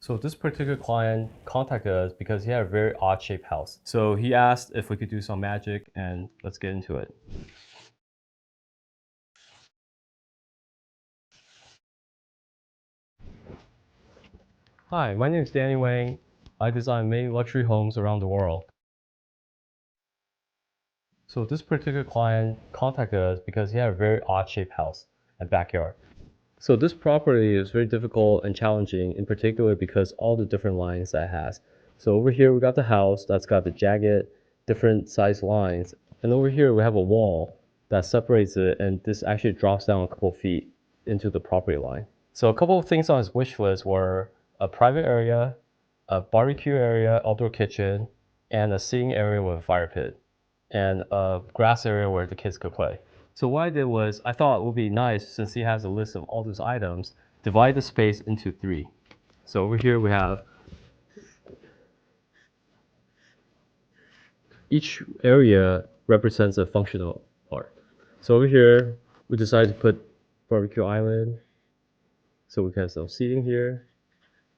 So this particular client contacted us because he had a very odd shaped house. So he asked if we could do some magic, and let's get into it. Hi, my name is Danny Wang. I design many luxury homes around the world. So this particular client contacted us because he had a very odd shaped house and backyard. So this property is very difficult and challenging, in particular because all the different lines that it has. So over here we got the house that's got the jagged, different size lines, and over here we have a wall that separates it, and this actually drops down a couple feet into the property line. So a couple of things on his wish list were a private area, a barbecue area, outdoor kitchen, and a sitting area with a fire pit, and a grass area where the kids could play. So what I did was, I thought it would be nice, since he has a list of all those items, divide the space into 3. So over here we have, each area represents a functional part. So over here, we decided to put barbecue island, so we can have some seating here,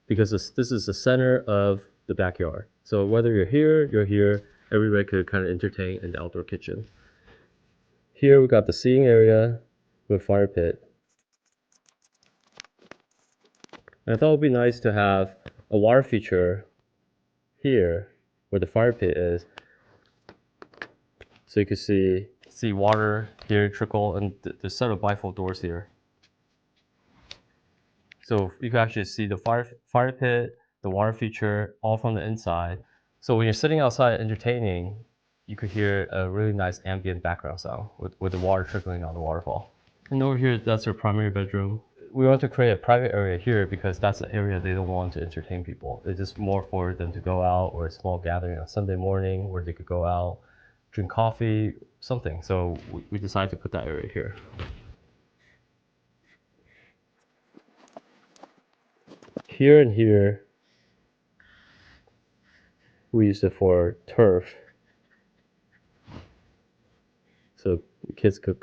because this is the center of the backyard. So whether you're here, everybody could kind of entertain in the outdoor kitchen. Here we got the seating area with fire pit. And I thought it would be nice to have a water feature here where the fire pit is. So you can see water here trickle, and there's a set of bifold doors here. So you can actually see the fire pit, the water feature, all from the inside. So when you're sitting outside entertaining, you could hear a really nice ambient background sound with the water trickling on the waterfall. And over here, that's our primary bedroom. We want to create a private area here because that's the area they don't want to entertain people. It's just more for them to go out, or a small gathering on Sunday morning where they could go out, drink coffee, something. So we decided to put that area here. Here and here, we use it for turf, so kids could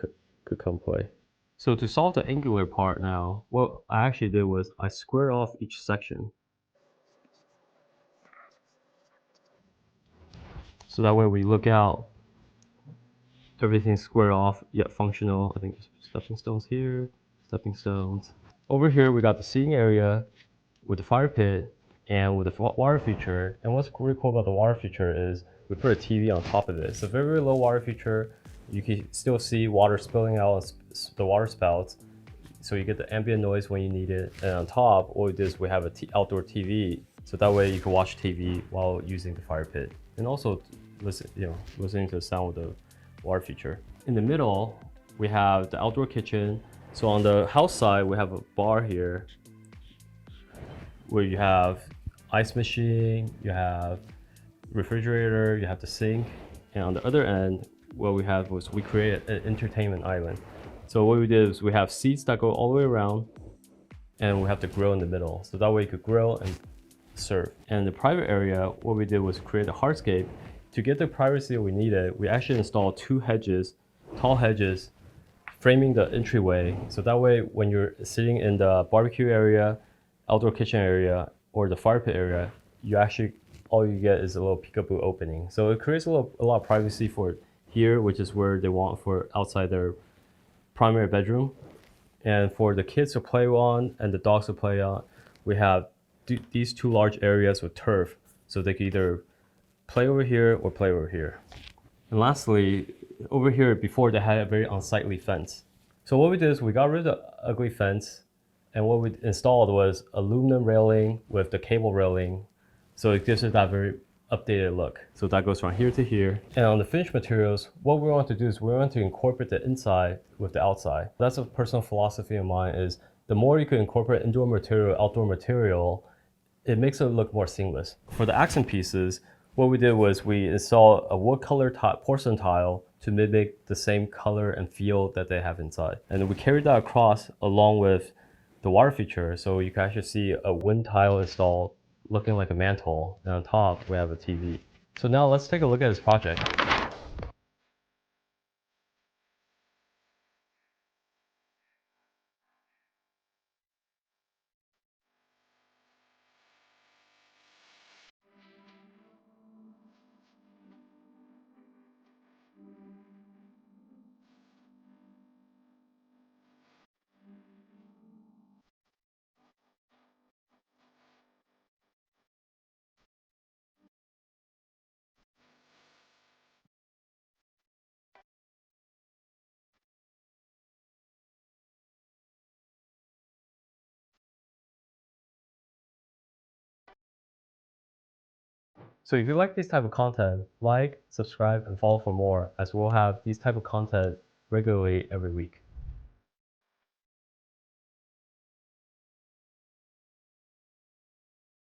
come play. So to solve the angular part now, what I actually did was I squared off each section. So that way we look out, everything's squared off yet functional. I think there's stepping stones here, stepping stones. Over here we got the seating area with the fire pit and with the water feature. And what's really cool about the water feature is we put a TV on top of it. It's a very, very low water feature. You can still see water spilling out the water spouts, so you get the ambient noise when you need it. And on top, what we did is we have an outdoor TV, so that way you can watch TV while using the fire pit, and also listening to the sound of the water feature. In the middle, we have the outdoor kitchen. So on the house side, we have a bar here where you have ice machine, you have refrigerator, you have the sink, and on the other end, what we have was we created an entertainment island. So what we did is we have seats that go all the way around, and we have the grill in the middle. So that way you could grill and serve. And in the private area, what we did was create a hardscape. To get the privacy we needed, we actually installed 2 hedges, tall hedges, framing the entryway. So that way, when you're sitting in the barbecue area, outdoor kitchen area, or the fire pit area, all you get is a little peekaboo opening. So it creates a lot of privacy for here, which is where they want for outside their primary bedroom. And for the kids to play on and the dogs to play on, we have these 2 large areas with turf, so they can either play over here or play over here. And lastly, over here before they had a very unsightly fence. So what we did is we got rid of the ugly fence, and what we installed was aluminum railing with the cable railing, so it gives it that very updated look. So that goes from here to here. And on the finished materials, what we want to do is we want to incorporate the inside with the outside. That's a personal philosophy of mine, is the more you can incorporate indoor material, outdoor material, it makes it look more seamless. For the accent pieces, what we did was we installed a wood color porcelain tile to mimic the same color and feel that they have inside. And we carried that across along with the water feature, so you can actually see a wind tile installed looking like a mantle, and on top we have a TV. So now let's take a look at this project. So if you like this type of content, like, subscribe, and follow for more, as we'll have these type of content regularly every week.